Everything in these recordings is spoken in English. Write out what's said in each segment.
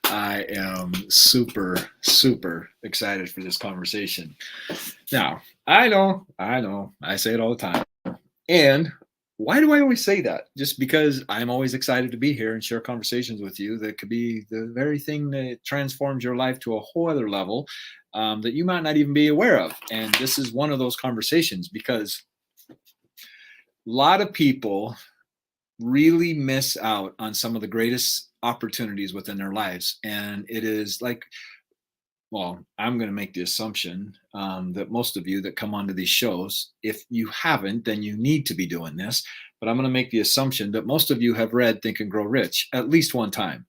I am super, super excited for this conversation. Now, I say it all the time. And why do I always say that? Just because I'm always excited to be here and share conversations with you that could be the very thing that transforms your life to a whole other level that you might not even be aware of. And this is one of those conversations because a lot of people really miss out on some of the greatest opportunities within their lives. And it is like, well, I'm going to make the assumption that most of you that come onto these shows, if you haven't, then you need to be doing this. But I'm going to make the assumption that most of you have read Think and Grow Rich at least one time.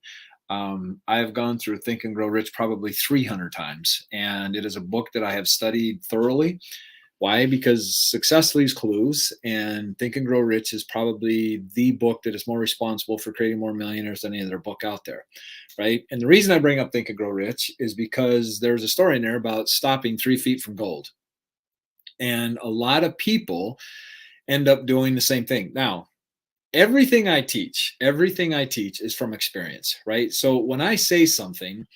I've gone through Think and Grow Rich probably 300 times, and it is a book that I have studied thoroughly. Why? Because Success Leaves Clues and Think and Grow Rich is probably the book that is more responsible for creating more millionaires than any other book out there, right? And the reason I bring up Think and Grow Rich is because there's a story in there about stopping 3 feet from gold. And a lot of people end up doing the same thing. Now, everything I teach is from experience, right? So when I say something,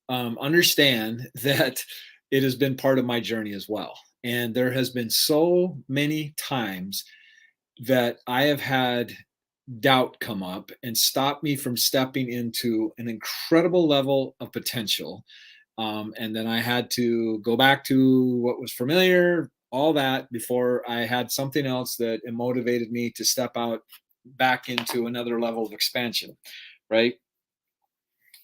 understand that it has been part of my journey as well. And there has been so many times that I have had doubt come up and stop me from stepping into an incredible level of potential. And then I had to go back to what was familiar, all that before I had something else that motivated me to step out back into another level of expansion, right?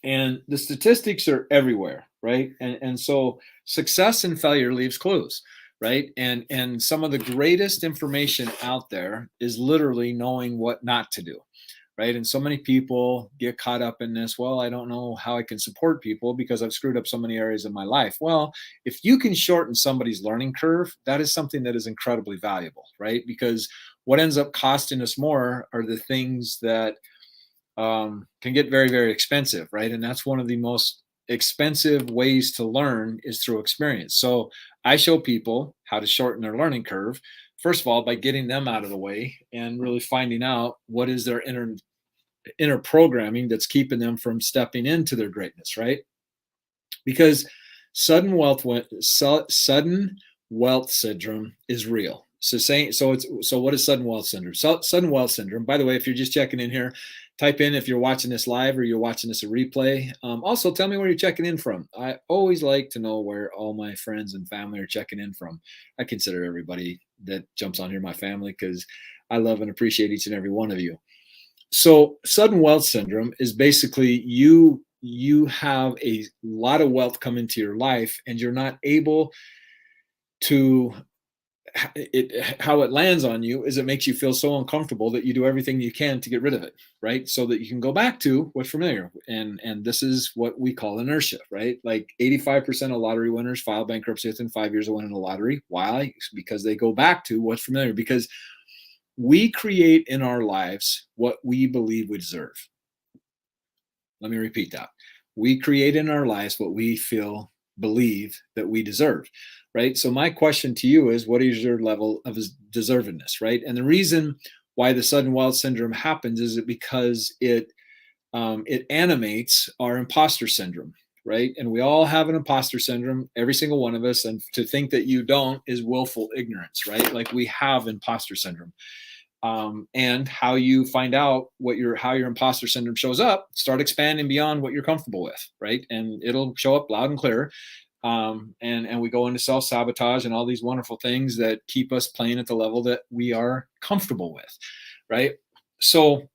And the statistics are everywhere, right? And so success and failure leaves clues, right? And some of the greatest information out there is literally knowing what not to do, right? And so many people get caught up in this. Well, I don't know how I can support people because I've screwed up so many areas of my life. Well, if you can shorten somebody's learning curve, that is something that is incredibly valuable, right? Because what ends up costing us more are the things that can get very, very expensive, right? And that's one of the most expensive ways to learn is through experience. So I show people how to shorten their learning curve, first of all, by getting them out of the way and really finding out what is their inner programming that's keeping them from stepping into their greatness, right? Because sudden wealth syndrome is real. So what is sudden wealth syndrome? Sudden wealth syndrome. By the way, if you're just checking in here, type in if you're watching this live or you're watching this a replay. Also, tell me where you're checking in from. I always like to know where all my friends and family are checking in from. I consider everybody that jumps on here my family because I love and appreciate each and every one of you. So sudden wealth syndrome is basically you have a lot of wealth come into your life and you're not able to how it lands on you is it makes you feel so uncomfortable that you do everything you can to get rid of it, right? So that you can go back to what's familiar. And this is what we call inertia, right? Like 85% of lottery winners file bankruptcy within 5 years of winning the lottery. Why? Because they go back to what's familiar. Because we create in our lives what we believe we deserve. Let me repeat that. We create in our lives what we feel, believe that we deserve, right? So, my question to you is what is your level of deservedness, right? And the reason why the sudden wealth syndrome happens is it because it animates our imposter syndrome, right? And we all have an imposter syndrome, every single one of us. And to think that you don't is willful ignorance, right? Like we have imposter syndrome. And how you find out how your imposter syndrome shows up, start expanding beyond what you're comfortable with, right? And it'll show up loud and clear. And we go into self sabotage and all these wonderful things that keep us playing at the level that we are comfortable with, right? So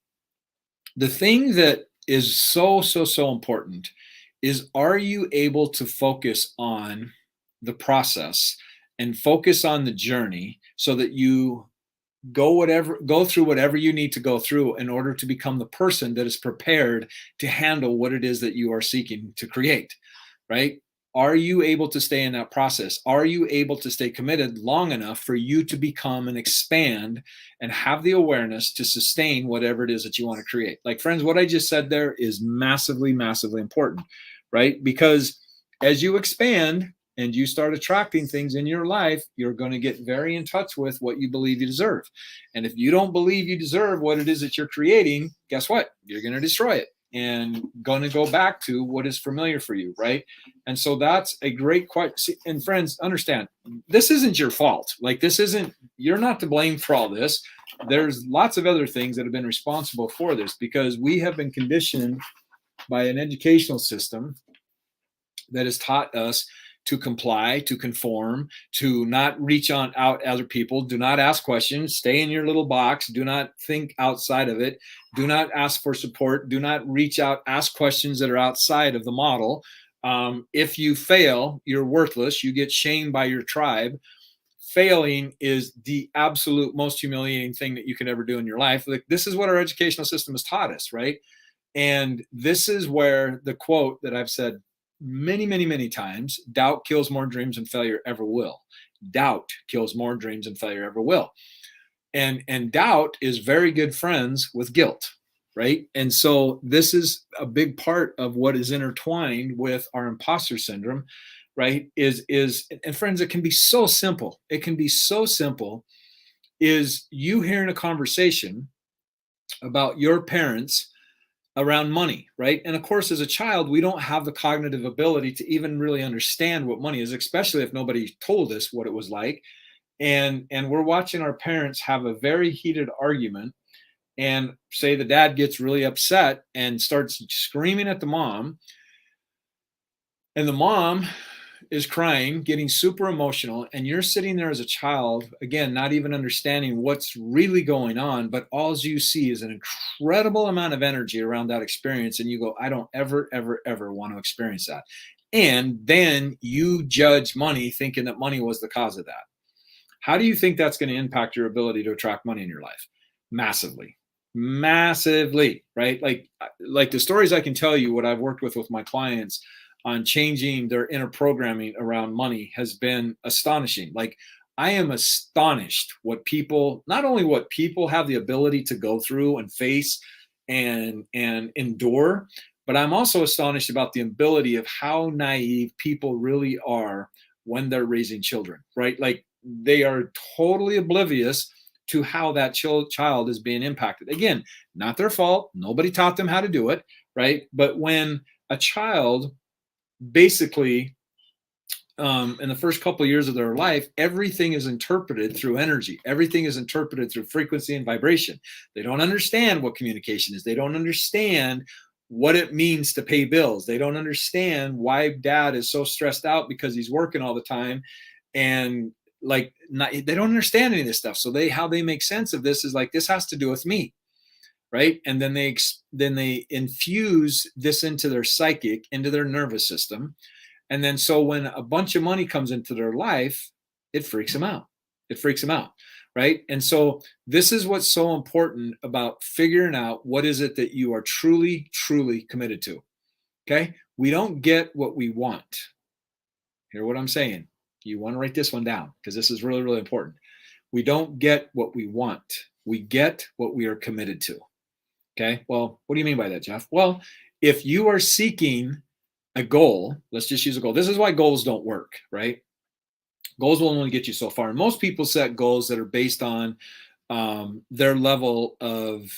the thing that is so important is, are you able to focus on the process and focus on the journey so that you go through whatever you need to go through in order to become the person that is prepared to handle what it is that you are seeking to create, right? Are you able to stay in that process? Are you able to stay committed long enough for you to become and expand and have the awareness to sustain whatever it is that you want to create? Like, friends, what I just said there is massively, massively important, right? Because as you expand and you start attracting things in your life, you're going to get very in touch with what you believe you deserve. And if you don't believe you deserve what it is that you're creating, guess what? You're going to destroy it and going to go back to what is familiar for you, right? And so that's a great question. And friends, understand, this isn't your fault. Like, this isn't, you're not to blame for all this. There's lots of other things that have been responsible for this, because we have been conditioned by an educational system that has taught us to comply, to conform, to not reach on out other people, do not ask questions, stay in your little box, do not think outside of it, do not ask for support, do not reach out, ask questions that are outside of the model. If you fail, you're worthless, you get shamed by your tribe. Failing is the absolute most humiliating thing that you can ever do in your life. Like, this is what our educational system has taught us, right? And this is where the quote that I've said many, many, many times, doubt kills more dreams than failure ever will. Doubt kills more dreams than failure ever will. And doubt is very good friends with guilt, right? And so this is a big part of what is intertwined with our imposter syndrome, right? And friends, it can be so simple. It can be so simple. Is you hearing a conversation about your parents around money, right? And of course, as a child, we don't have the cognitive ability to even really understand what money is, especially if nobody told us what it was like. And we're watching our parents have a very heated argument, and say the dad gets really upset and starts screaming at the mom, and the mom is crying, getting super emotional, and you're sitting there as a child, again, not even understanding what's really going on, but all you see is an incredible amount of energy around that experience, and you go, I don't ever, ever, ever want to experience that. And then you judge money, thinking that money was the cause of that. How do you think that's going to impact your ability to attract money in your life? Massively. Massively, right? Like the stories I can tell you, what I've worked with my clients on changing their inner programming around money has been astonishing. Like, I am astonished not only what people have the ability to go through and face and endure, but I'm also astonished about the ability of how naive people really are when they're raising children, right? Like, they are totally oblivious to how that child is being impacted. Again, not their fault. Nobody taught them how to do it, right? But when a child basically in the first couple of years of their life, everything is interpreted through energy. Everything is interpreted through frequency and vibration. They don't understand what communication is. They don't understand what it means to pay bills. They don't understand why dad is so stressed out because he's working all the time. And they don't understand any of this stuff. So how they make sense of this is like, this has to do with me. Right. And then they infuse this into their psychic, into their nervous system. And then so when a bunch of money comes into their life, it freaks them out. It freaks them out. Right. And so this is what's so important about figuring out what is it that you are truly, truly committed to. Okay. We don't get what we want. Hear what I'm saying? You want to write this one down, because this is really, really important. We don't get what we want. We get what we are committed to. Okay. Well, what do you mean by that, Jeff? Well, if you are seeking a goal, let's just use a goal. This is why goals don't work, right? Goals will only get you so far. And most people set goals that are based on their level of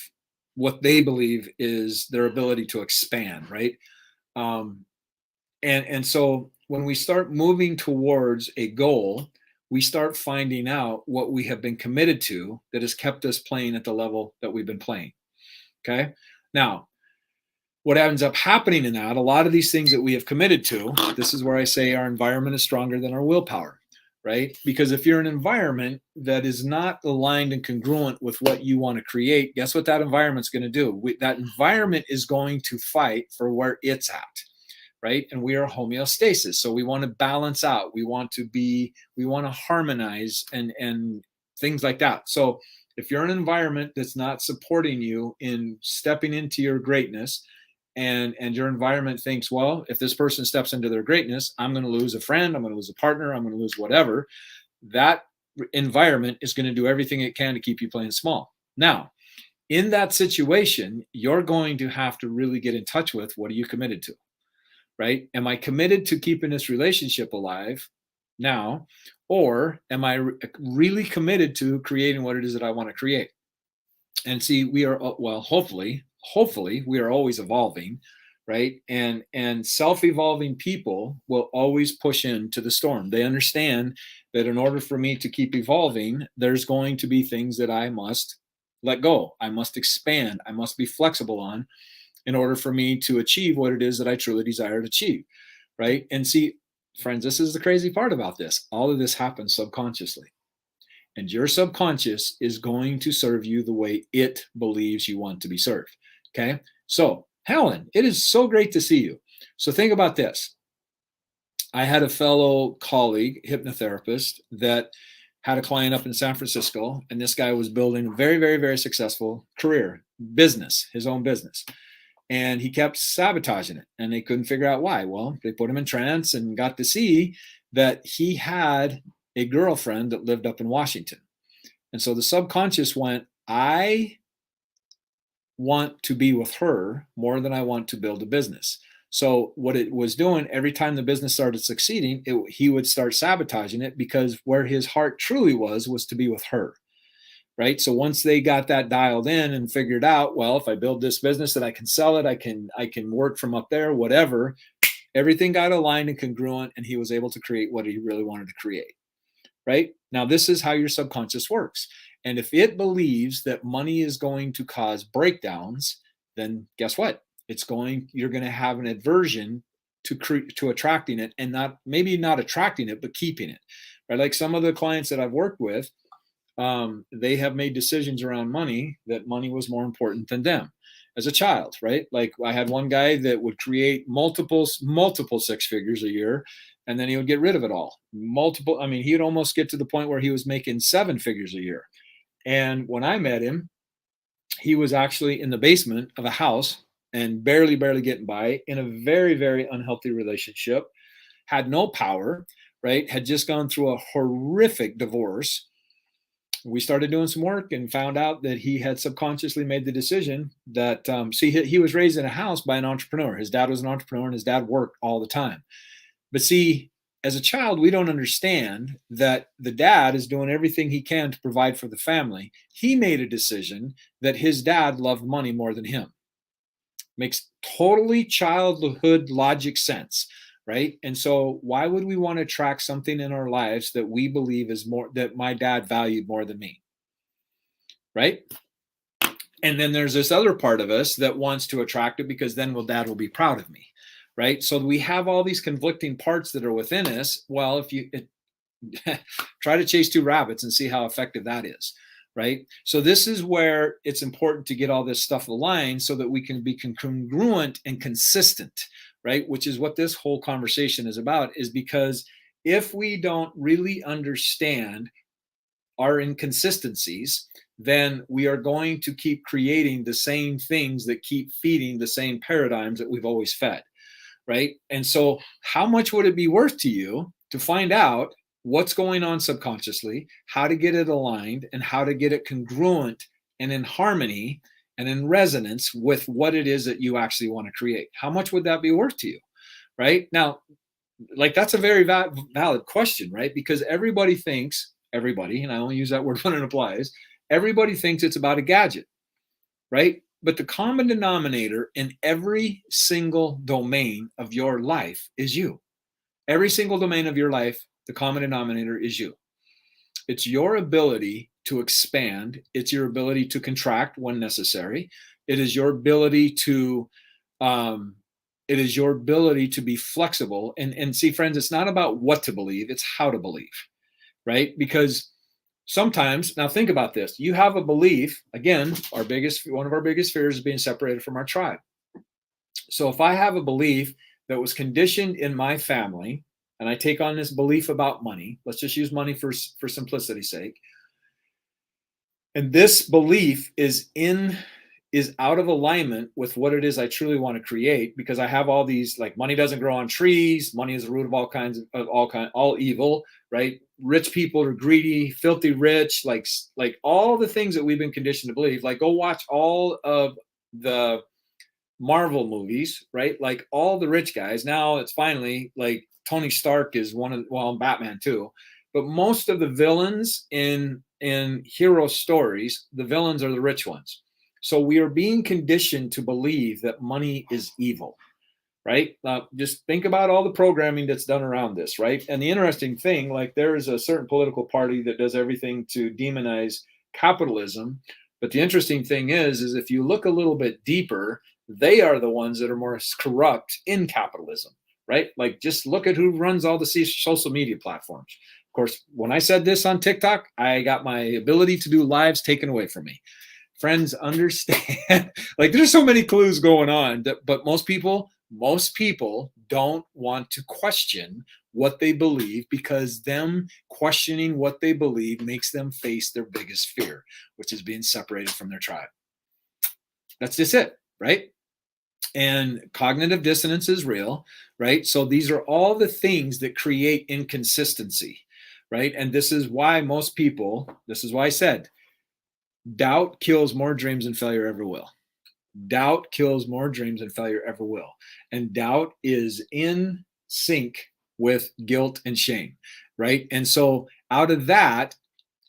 what they believe is their ability to expand, right? And so when we start moving towards a goal, we start finding out what we have been committed to that has kept us playing at the level that we've been playing. Okay. Now, what ends up happening in that, a lot of these things that we have committed to, this is where I say our environment is stronger than our willpower, right? Because if you're in an environment that is not aligned and congruent with what you want to create, guess what that environment's going to do? That environment is going to fight for where it's at, right? And we are homeostasis. So we want to balance out. We want to harmonize and things like that. So if you're in an environment that's not supporting you in stepping into your greatness, and your environment thinks, well, if this person steps into their greatness, I'm going to lose a friend, I'm going to lose a partner, I'm going to lose whatever, that environment is going to do everything it can to keep you playing small. Now, in that situation, you're going to have to really get in touch with, what are you committed to? right? Am I committed to keeping this relationship alive now, or am I really committed to creating what it is that I want to create? And see, we are well, hopefully we are always evolving, right? And self-evolving people will always push into the storm. They understand that in order for me to keep evolving, there's going to be things that I must let go, I must expand, I must be flexible on, in order for me to achieve what it is that I truly desire to achieve, right? And see, friends, this is the crazy part about this. All of this happens subconsciously. And your subconscious is going to serve you the way it believes you want to be served. Okay. So, Helen, it is so great to see you. So, think about this. I had a fellow colleague, hypnotherapist, that had a client up in San Francisco, and this guy was building a very, very, very successful career, business, his own business. And he kept sabotaging it, and they couldn't figure out why. Well, they put him in trance and got to see that he had a girlfriend that lived up in Washington. And so the subconscious went, I want to be with her more than I want to build a business. So what it was doing, every time the business started succeeding, he would start sabotaging it, because where his heart truly was to be with her. Right. So once they got that dialed in and figured out, well, if I build this business that I can sell it, I can work from up there, whatever, everything got aligned and congruent, and he was able to create what he really wanted to create. Right. Now, this is how your subconscious works. And if it believes that money is going to cause breakdowns, then guess what? You're going to have an aversion to attracting it, and maybe not attracting it, but keeping it. Right. Like some of the clients that I've worked with, they have made decisions around money that money was more important than them as a child, right? Like I had one guy that would create multiple six figures a year, and then he would get rid of it all. I mean, he'd almost get to the point where he was making seven figures a year. And when I met him, he was actually in the basement of a house and barely getting by, in a very, very unhealthy relationship, had no power, right? Had just gone through a horrific divorce. We started doing some work and found out that he had subconsciously made the decision that, he was raised in a house by an entrepreneur. His dad was an entrepreneur, and his dad worked all the time. But see, as a child, we don't understand that the dad is doing everything he can to provide for the family. He made a decision that his dad loved money more than him. Makes totally childhood logic sense, right? And so why would we want to track something in our lives that we believe is more, that my dad valued more than me, right? And then there's this other part of us that wants to attract it because then, well, dad will be proud of me, right? So we have all these conflicting parts that are within us. Well, if you try to chase two rabbits and see how effective that is, right? So this is where it's important to get all this stuff aligned so that we can be congruent and consistent, right? Which is what this whole conversation is about, is because if we don't really understand our inconsistencies, then we are going to keep creating the same things that keep feeding the same paradigms that we've always fed, right? And so how much would it be worth to you to find out what's going on subconsciously, how to get it aligned, and how to get it congruent and in harmony and in resonance with what it is that you actually want to create? How much would that be worth to you? Right? Now, like, that's a very valid question, right? Because everybody, and I only use that word when it applies, everybody thinks it's about a gadget, right? But the common denominator in every single domain of your life is you. Every single domain of your life, the common denominator is you. It's your ability to expand. It's your ability to contract when necessary. It is your ability to be flexible. And see, friends, it's not about what to believe, it's how to believe, right? Because sometimes, now think about this, you have a belief, again, one of our biggest fears is being separated from our tribe. So if I have a belief that was conditioned in my family, and I take on this belief about money, let's just use money for simplicity's sake, and this belief is out of alignment with what it is I truly want to create, because I have all these, like, money doesn't grow on trees, money is the root of all evil, right? Rich people are greedy, filthy rich, like all the things that we've been conditioned to believe. Like, go watch all of the Marvel movies, right? Like all the rich guys. Now it's finally like Tony Stark is one of, well, Batman too. But most of the villains in hero stories, the villains are the rich ones. So we are being conditioned to believe that money is evil, right? Just think about all the programming that's done around this, right? And the interesting thing, like there is a certain political party that does everything to demonize capitalism. But the interesting thing is if you look a little bit deeper, they are the ones that are more corrupt in capitalism, right? Like just look at who runs all the social media platforms. Of course, when I said this on TikTok, I got my ability to do lives taken away from me. Friends, understand, like there's so many clues going on, but most people don't want to question what they believe, because them questioning what they believe makes them face their biggest fear, which is being separated from their tribe. That's just it, right? And cognitive dissonance is real, right? So these are all the things that create inconsistency, right? And this is why most people, this is why I said, doubt kills more dreams than failure ever will. Doubt kills more dreams than failure ever will. And doubt is in sync with guilt and shame, right? And so out of that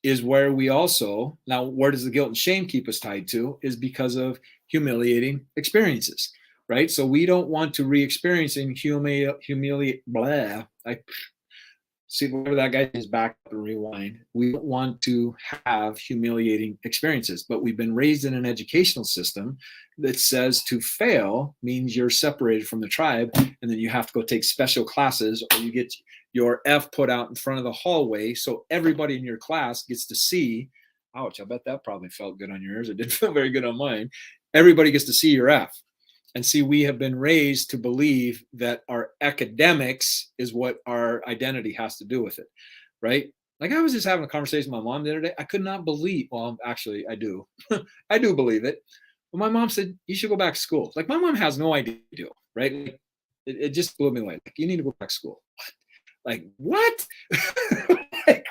is where we also, now where does the guilt and shame keep us tied to, is because of humiliating experiences, right? So we don't want to re-experiencing humiliate, blah. I see, whatever that guy is, back up and rewind. We don't want to have humiliating experiences, but we've been raised in an educational system that says to fail means you're separated from the tribe, and then you have to go take special classes, or you get your F put out in front of the hallway so everybody in your class gets to see. Ouch, I bet that probably felt good on yours. It didn't feel very good on mine. Everybody gets to see your F. And see, we have been raised to believe that our academics is what our identity has to do with it, right? Like I was just having a conversation with my mom the other day. I could not believe, well, actually, I do. I do believe it. But my mom said, you should go back to school. Like my mom has no idea, right? Like, it just blew me away. Like, you need to go back to school. Like, what? Like,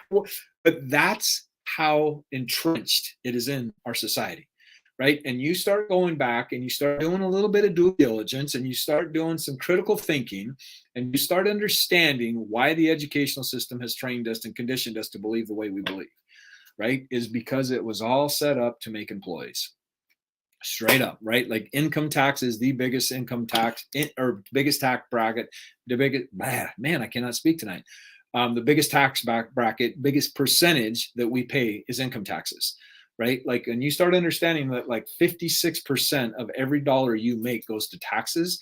but that's how entrenched it is in our society, right? And you start going back and you start doing a little bit of due diligence and you start doing some critical thinking and you start understanding why the educational system has trained us and conditioned us to believe the way we believe, right? Is because it was all set up to make employees. Straight up, right? Like income tax is the biggest income tax or biggest tax bracket. The biggest, man, I cannot speak tonight. The biggest tax bracket, biggest percentage that we pay is income taxes, right? Like, and you start understanding that like 56% of every dollar you make goes to taxes.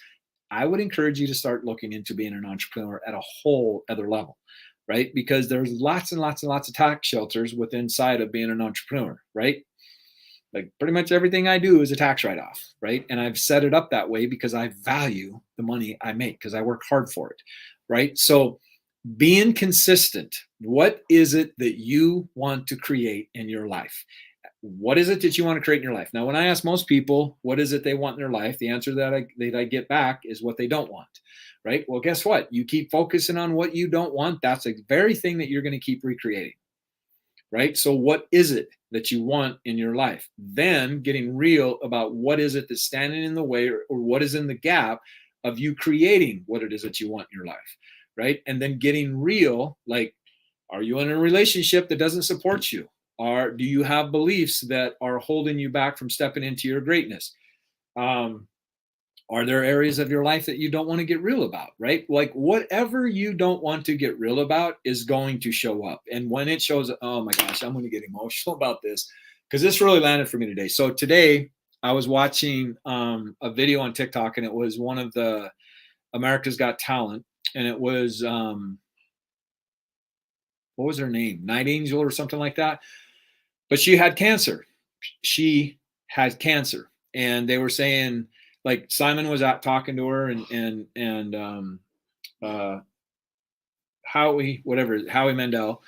I would encourage you to start looking into being an entrepreneur at a whole other level, right? Because there's lots and lots and lots of tax shelters within inside of being an entrepreneur, right? Like pretty much everything I do is a tax write-off, right? And I've set it up that way because I value the money I make because I work hard for it, right? So being consistent, what is it that you want to create in your life? What is it that you want to create in your life? Now, when I ask most people, what is it they want in their life? The answer that I get back is what they don't want, right? Well, guess what? You keep focusing on what you don't want. That's the very thing that you're going to keep recreating, right? So what is it that you want in your life? Then getting real about what is it that's standing in the way, or what is in the gap of you creating what it is that you want in your life, right? And then getting real, like, are you in a relationship that doesn't support you? Or do you have beliefs that are holding you back from stepping into your greatness? Are there areas of your life that you don't want to get real about, right? Like whatever you don't want to get real about is going to show up. And when it shows up, oh my gosh, I'm going to get emotional about this because this really landed for me today. So today I was watching a video on TikTok, and it was one of the America's Got Talent. And it was, what was her name? Night Angel or something like that. But she had cancer. She had cancer. And they were saying, like Simon was out talking to her, and Howie Mandel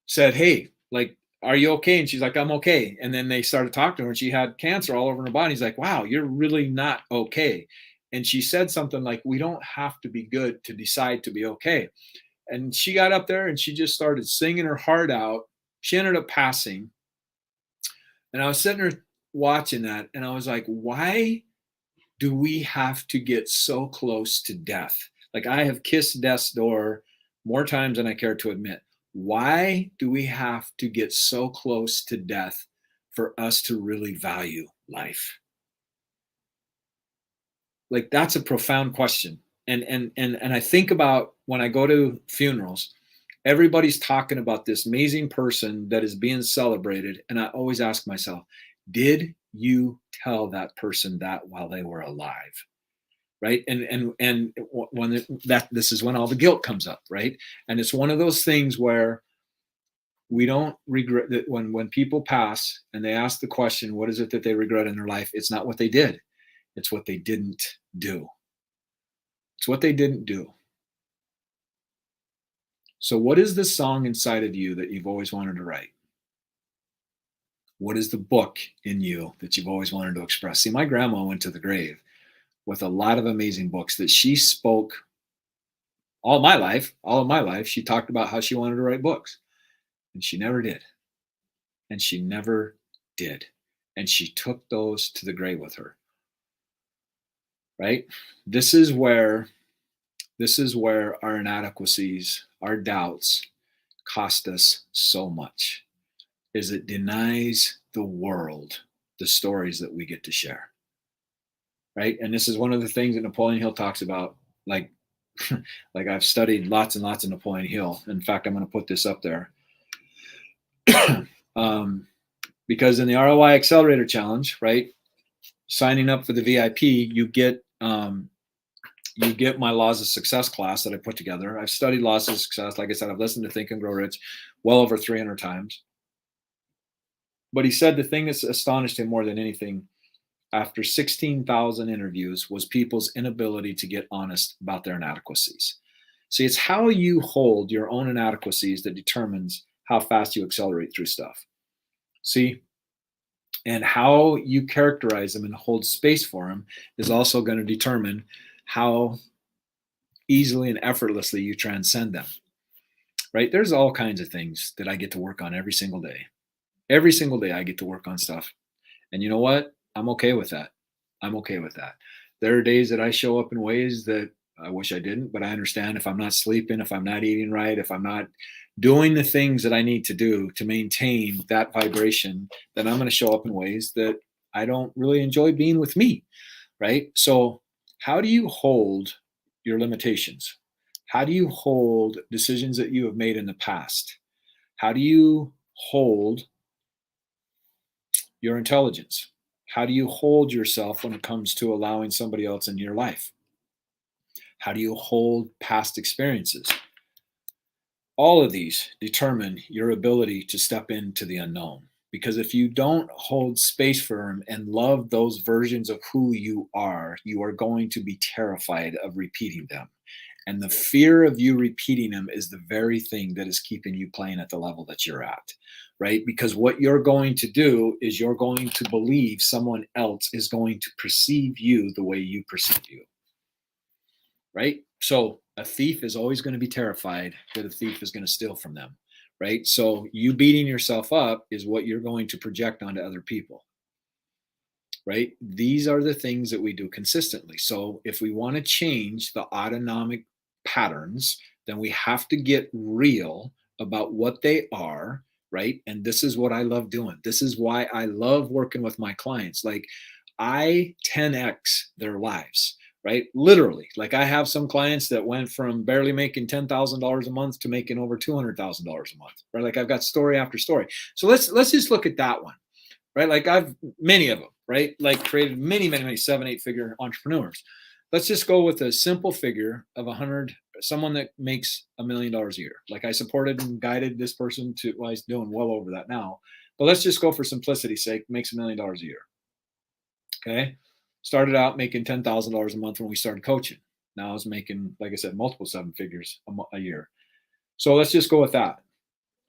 said, "Hey, like, are you okay?" And she's like, "I'm okay." And then they started talking to her, and she had cancer all over her body. He's like, "Wow, you're really not okay." And she said something like, "We don't have to be good to decide to be okay." And she got up there and she just started singing her heart out. She ended up passing. And I was sitting there watching that, and I was like, why do we have to get so close to death? Like I have kissed death's door more times than I care to admit. Why do we have to get so close to death for us to really value life? Like that's a profound question. And I think about when I go to funerals, everybody's talking about this amazing person that is being celebrated, and I always ask myself, did you tell that person that while they were alive? Right? And when that this is when all the guilt comes up, right? And it's one of those things where we don't regret that when people pass and they ask the question, what is it that they regret in their life? It's not what they did, it's what they didn't do. It's what they didn't do. So, what is the song inside of you that you've always wanted to write? What is the book in you that you've always wanted to express? See, my grandma went to the grave with a lot of amazing books that she spoke all of my life. She talked about how she wanted to write books, and she never did. And she never did. And she took those to the grave with her, right? This is where our inadequacies, our doubts cost us so much, is it denies the world the stories that we get to share, right? And this is one of the things that Napoleon Hill talks about. Like like I've studied lots and lots of Napoleon Hill. In fact, I'm going to put this up there. Because in the ROI Accelerator Challenge, right, signing up for the VIP, you get my Laws of Success class that I put together. I've studied Laws of Success. Like I said, I've listened to Think and Grow Rich well over 300 times. But he said the thing that's astonished him more than anything after 16,000 interviews was people's inability to get honest about their inadequacies. See, it's how you hold your own inadequacies that determines how fast you accelerate through stuff. See, and how you characterize them and hold space for them is also going to determine how easily and effortlessly you transcend them, right? There's all kinds of things that I get to work on every single day. Every single day I get to work on stuff. And you know what? I'm okay with that. I'm okay with that. There are days that I show up in ways that I wish I didn't, but I understand if I'm not sleeping, if I'm not eating right, if I'm not doing the things that I need to do to maintain that vibration, then I'm going to show up in ways that I don't really enjoy being with me, right? So, how do you hold your limitations? How do you hold decisions that you have made in the past? How do you hold your intelligence? How do you hold yourself when it comes to allowing somebody else in your life? How do you hold past experiences? All of these determine your ability to step into the unknown. Because if you don't hold space for them and love those versions of who you are going to be terrified of repeating them. And the fear of you repeating them is the very thing that is keeping you playing at the level that you're at, right? Because what you're going to do is you're going to believe someone else is going to perceive you the way you perceive you, right? So a thief is always going to be terrified that a thief is going to steal from them, right? So you beating yourself up is what you're going to project onto other people, right? These are the things that we do consistently. So if we want to change the autonomic patterns, then we have to get real about what they are, right? And this is what I love doing. This is why I love working with my clients. Like I 10x their lives, right? Literally. Like I have some clients that went from barely making $10,000 a month to making over $200,000 a month, right? Like I've got story after story. So let's just look at that one, right? Like I've many of them, right? Like created many 7-8 figure entrepreneurs. Let's just go with a simple figure of 100, someone that makes $1 million a year. Like I supported and guided this person to, well, he's doing well over that now, but let's just go for simplicity's sake, makes $1 million a year. Okay. Started out making $10,000 a month when we started coaching. Now I was making, like I said, multiple 7 figures a year. So let's just go with that.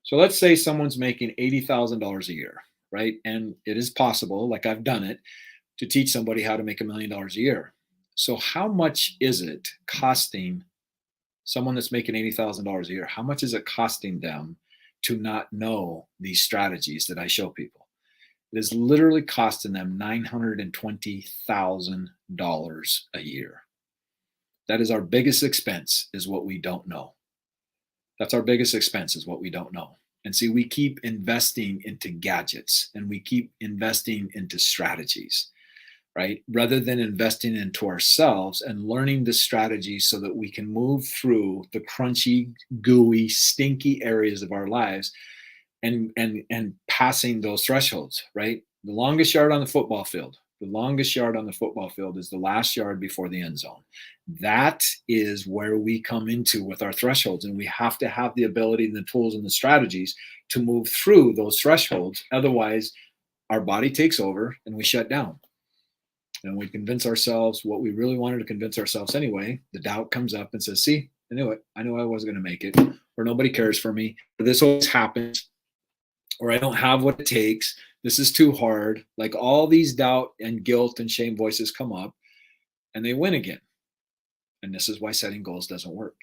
So let's say someone's making $80,000 a year, right? And it is possible, like I've done it, to teach somebody how to make $1 million a year. So how much is it costing someone that's making $80,000 a year? How much is it costing them to not know these strategies that I show people? It is literally costing them $920,000 a year. That is our biggest expense, is what we don't know. That's our biggest expense, is what we don't know. And see, we keep investing into gadgets and we keep investing into strategies, right? Rather than investing into ourselves and learning the strategies so that we can move through the crunchy, gooey, stinky areas of our lives and passing those thresholds, right? The longest yard on the football field, the longest yard on the football field is the last yard before the end zone. That is where we come into with our thresholds, and we have to have the ability and the tools and the strategies to move through those thresholds. Otherwise, our body takes over and we shut down. And we convince ourselves what we really wanted to convince ourselves anyway. The doubt comes up and says, see, I knew it. I knew I wasn't going to make it, or nobody cares for me, or this always happens, or I don't have what it takes. This is too hard. Like, all these doubt and guilt and shame voices come up and they win again. And this is why setting goals doesn't work.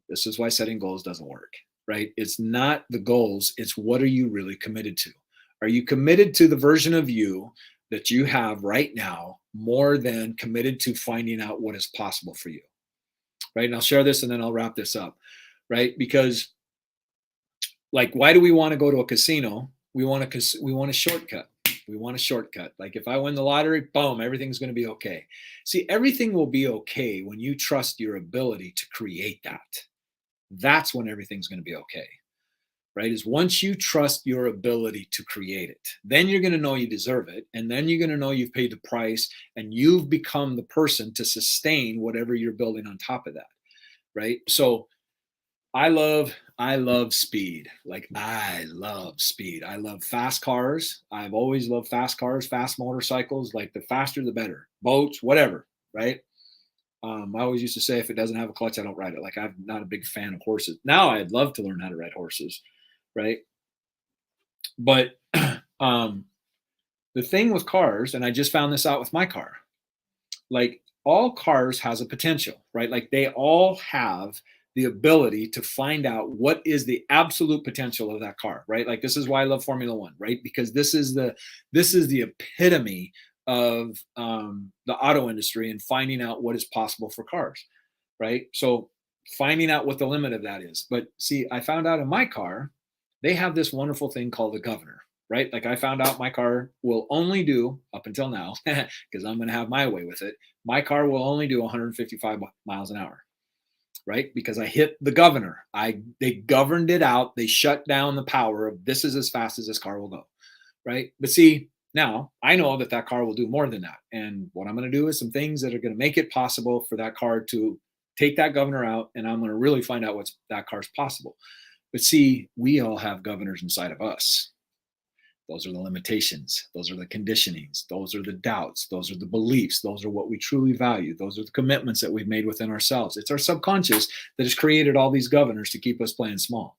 This is why setting goals doesn't work, right? It's not the goals. It's what are you really committed to? Are you committed to the version of you that you have right now more than committed to finding out what is possible for you, right? And I'll share this and then I'll wrap this up, right? Because, like, why do we want to go to a casino? We want a shortcut. We want a shortcut. Like, if I win the lottery, boom, everything's going to be okay. See, everything will be okay when you trust your ability to create that. That's when everything's going to be okay, right? Is once you trust your ability to create it, then you're going to know you deserve it. And then you're going to know you've paid the price and you've become the person to sustain whatever you're building on top of that, right? So I love speed. Like, I love speed. I love fast cars. I've always loved fast cars, fast motorcycles. Like, the faster, the better. Boats, whatever, right? I always used to say, if it doesn't have a clutch, I don't ride it. Like, I'm not a big fan of horses. Now I'd love to learn how to ride horses, right? But the thing with cars, and I just found this out with my car, like, all cars has a potential, right? Like, they all have the ability to find out what is the absolute potential of that car, right? Like, this is why I love Formula One, right? Because this is the epitome of the auto industry and finding out what is possible for cars, right? So finding out what the limit of that is. But see, I found out in my car, they have this wonderful thing called the governor, right? Like, I found out my car will only do, up until now, because I'm going to have my way with it, my car will only do 155 miles an hour, right? Because I hit the governor. They governed it out. They shut down the power of, this is as fast as this car will go, right? But see, now I know that that car will do more than that. And what I'm going to do is some things that are going to make it possible for that car to take that governor out. And I'm going to really find out what's that car's possible. But see, we all have governors inside of us. Those are the limitations. Those are the conditionings. Those are the doubts. Those are the beliefs. Those are what we truly value. Those are the commitments that we've made within ourselves. It's our subconscious that has created all these governors to keep us playing small,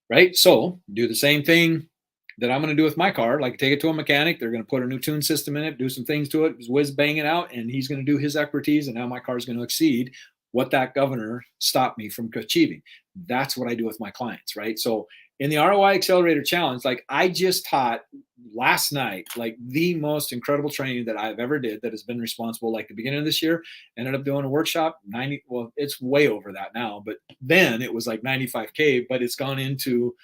right? So do the same thing that I'm going to do with my car. Like, take it to a mechanic. They're going to put a new tune system in it, do some things to it, whiz bang it out, and he's going to do his expertise. And now my car is going to exceed what that governor stopped me from achieving. That's what I do with my clients, right? So in the ROI Accelerator Challenge, like, I just taught last night, like, the most incredible training that I've ever did, that has been responsible, like, the beginning of this year, ended up doing a workshop, 90, well, it's way over that now, but then it was like 95K, but it's gone into,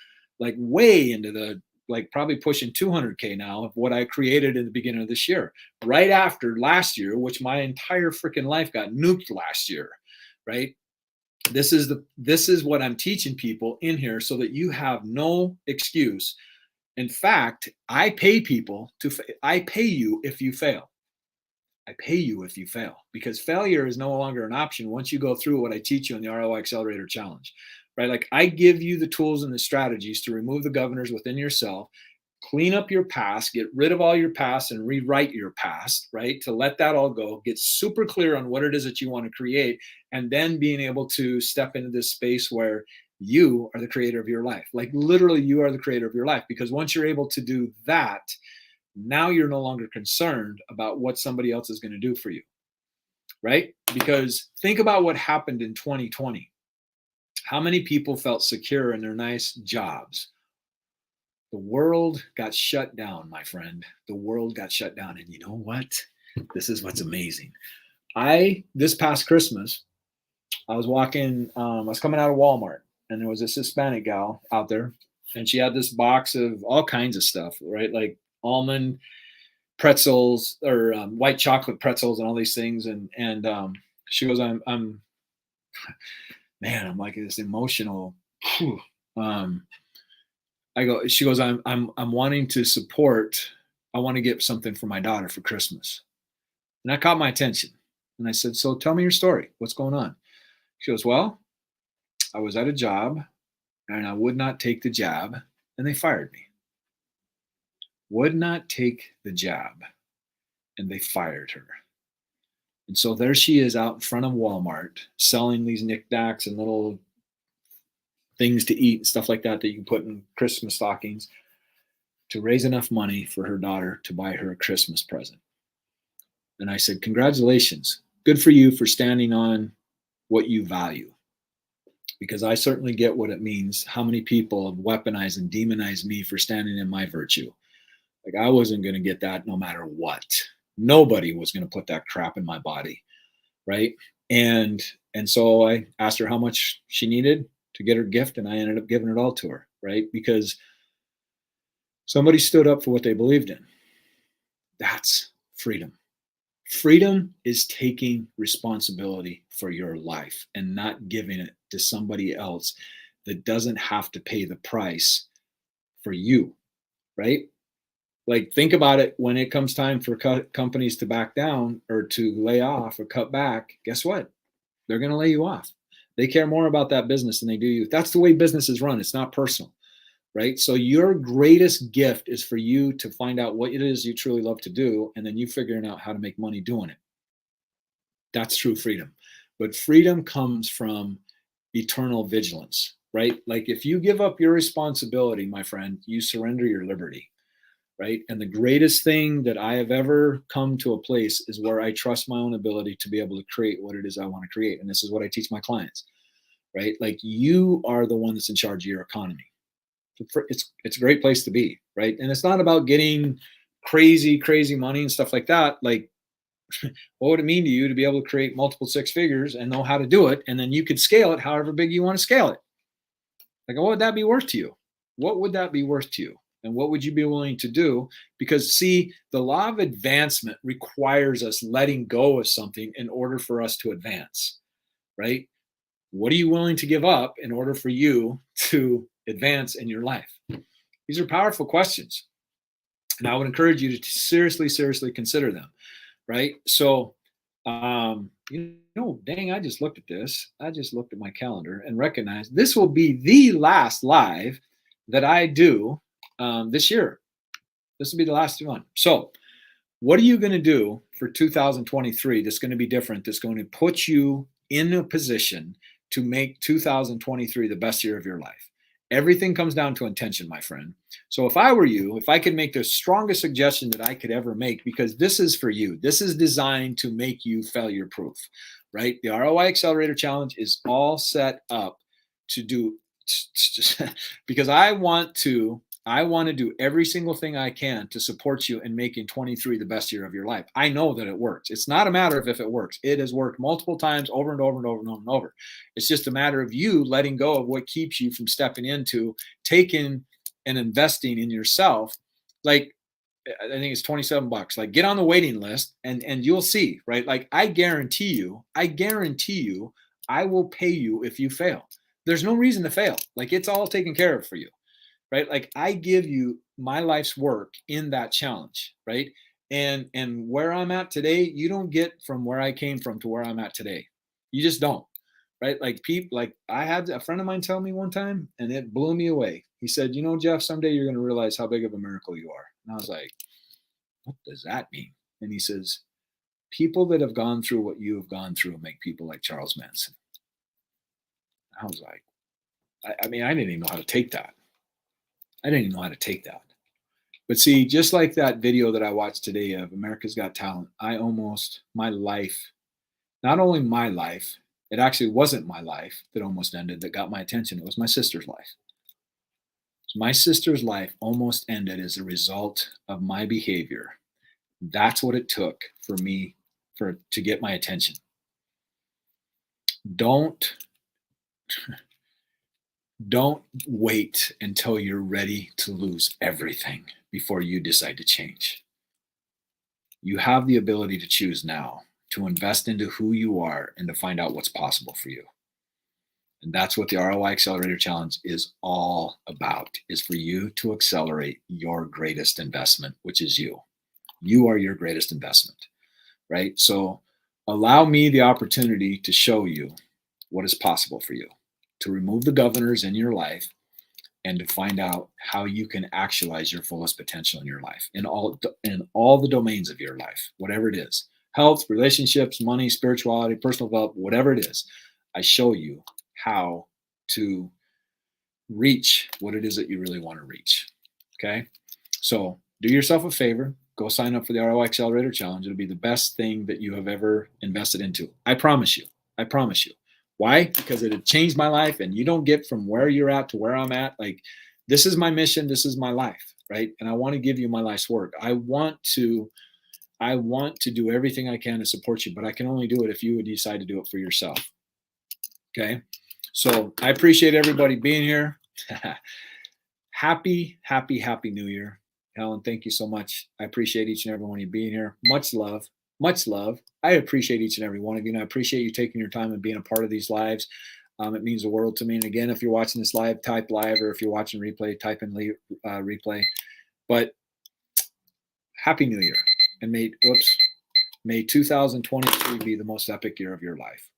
like, way into the, like, probably pushing 200K now of what I created in the beginning of this year, right after last year, which my entire freaking life got nuked last year, right? This is what I'm teaching people in here, so that you have no excuse. In fact, I pay you if you fail. I pay you if you fail, because failure is no longer an option once you go through what I teach you in the ROI Accelerator Challenge, right? Like, I give you the tools and the strategies to remove the governors within yourself, clean up your past, get rid of all your past and rewrite your past, right? To let that all go, get super clear on what it is that you want to create, and then being able to step into this space where you are the creator of your life. Like, literally, you are the creator of your life, because once you're able to do that, now you're no longer concerned about what somebody else is going to do for you, right? Because think about what happened in 2020. How many people felt secure in their nice jobs? The world got shut down, my friend. The world got shut down. And you know what? This is what's amazing. This past Christmas, I was walking, I was coming out of Walmart, and there was this Hispanic gal out there, and she had this box of all kinds of stuff, right? Like almond pretzels or white chocolate pretzels and all these things. And she goes, I'm man, I'm like this emotional. Whew. Um, she goes, I'm wanting to support. I want to get something for my daughter for Christmas, and that caught my attention. And I said, so tell me your story. What's going on? She goes, well, I was at a job and I would not take the job, and they fired me. Would not take the job, and they fired her. And so there she is out in front of Walmart selling these knickknacks and little things to eat and stuff like that that you can put in Christmas stockings to raise enough money for her daughter to buy her a Christmas present. And I said, congratulations. Good for you for standing on what you value. Because I certainly get what it means, how many people have weaponized and demonized me for standing in my virtue. Like I wasn't going to get that no matter what. Nobody was going to put that crap in my body, right? And so I asked her how much she needed to get her gift, and I ended up giving it all to her, right? Because somebody stood up for what they believed in. That's freedom. Freedom is taking responsibility for your life and not giving it to somebody else that doesn't have to pay the price for you, right? Like think about it when it comes time for companies to back down or to lay off or cut back, guess what? They're going to lay you off. They care more about that business than they do you. That's the way businesses run. It's not personal, right? So your greatest gift is for you to find out what it is you truly love to do, and then you figuring out how to make money doing it. That's true freedom. But freedom comes from eternal vigilance, right? Like if you give up your responsibility, my friend, you surrender your liberty, right? And the greatest thing that I have ever come to a place is where I trust my own ability to be able to create what it is I want to create. And this is what I teach my clients, right? Like you are the one that's in charge of your economy. It's a great place to be, right? And it's not about getting crazy money and stuff like that. Like what would it mean to you to be able to create multiple six figures and know how to do it, and then you could scale it however big you want to scale it? Like what would that be worth to you? What would that be worth to you? And what would you be willing to do? Because see, the law of advancement requires us letting go of something in order for us to advance, right? What are you willing to give up in order for you to advance in your life? These are powerful questions. And I would encourage you to seriously consider them, right? So, dang, I just looked at this. I just looked at my calendar and recognized this will be the last live that I do this year. This will be the last one. So what are you going to do for 2023 that's going to be different, that's going to put you in a position to make 2023 the best year of your life? Everything comes down to intention, my friend. So if I were you, if I could make the strongest suggestion that I could ever make, because this is for you, this is designed to make you failure proof, right? The ROI Accelerator Challenge is all set up to do because I want to do every single thing I can to support you in making 23 the best year of your life. I know that it works. It's not a matter of if it works. It has worked multiple times over and over and over and over and over. It's just a matter of you letting go of what keeps you from stepping into taking and investing in yourself. Like, I think it's $27. Like, get on the waiting list and you'll see, right? Like, I guarantee you, I will pay you if you fail. There's no reason to fail. Like, it's all taken care of for you, right? Like, I give you my life's work in that challenge, right? And where I'm at today, you don't get from where I came from to where I'm at today. You just don't, right? Like I had a friend of mine tell me one time, and it blew me away. He said, Jeff, someday you're going to realize how big of a miracle you are. And I was like, what does that mean? And he says, people that have gone through what you have gone through make people like Charles Manson. I was like, I mean, I didn't even know how to take that. But see, just like that video that I watched today of America's Got Talent, my life, not only my life, it actually wasn't my life that almost ended that got my attention. It was my sister's life. My sister's life almost ended as a result of my behavior. That's what it took for me to get my attention. Don't don't wait until you're ready to lose everything before you decide to change. You have the ability to choose now, to invest into who you are and to find out what's possible for you. And that's what the ROI Accelerator Challenge is all about, is for you to accelerate your greatest investment, which is you. You are your greatest investment, right? So allow me the opportunity to show you what is possible for you, to remove the governors in your life and to find out how you can actualize your fullest potential in your life, in all the domains of your life, whatever it is: health, relationships, money, spirituality, personal development, whatever it is. I show you how to reach what it is that you really want to reach. Okay, so do yourself a favor, go sign up for the ROI Accelerator Challenge. It'll be the best thing that you have ever invested into. I promise you. I promise you. Why? Because it had changed my life, and you don't get from where you're at to where I'm at. Like, this is my mission. This is my life, right? And I want to give you my life's work. I want to do everything I can to support you, but I can only do it if you would decide to do it for yourself. Okay. So I appreciate everybody being here. Happy, happy, happy New Year. Helen, thank you so much. I appreciate each and every one of you being here. Much love. Much love. I appreciate each and every one of you, and I appreciate you taking your time and being a part of these lives. It means the world to me. And again, if you're watching this live, type live, or if you're watching replay, type in replay. But happy New Year, and may 2023 be the most epic year of your life.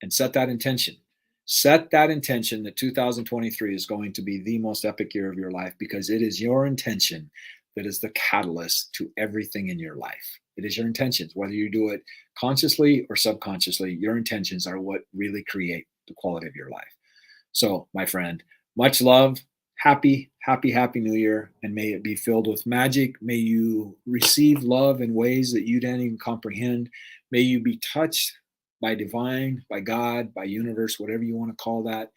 And set that intention. Set that intention that 2023 is going to be the most epic year of your life, because it is your intention that is the catalyst to everything in your life. It is your intentions, whether you do it consciously or subconsciously. Your intentions are what really create the quality of your life. So, my friend, much love. Happy, happy, happy New Year, and may it be filled with magic. May you receive love in ways that you didn't even comprehend. May you be touched by divine, by God, by universe, whatever you want to call that,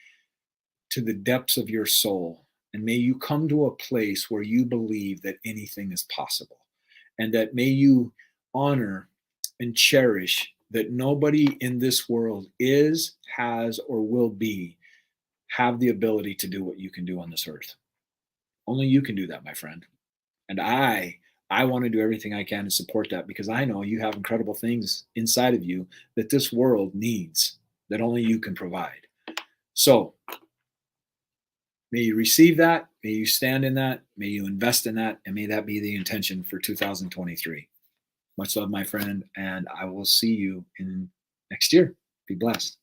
to the depths of your soul. And may you come to a place where you believe that anything is possible. And that may you honor and cherish that nobody in this world is, has, or will have the ability to do what you can do on this earth. Only you can do that, my friend. And I want to do everything I can to support that, because I know you have incredible things inside of you that this world needs, that only you can provide. So may you receive that, may you stand in that, may you invest in that, and may that be the intention for 2023. Much love, my friend, and I will see you in next year. Be blessed.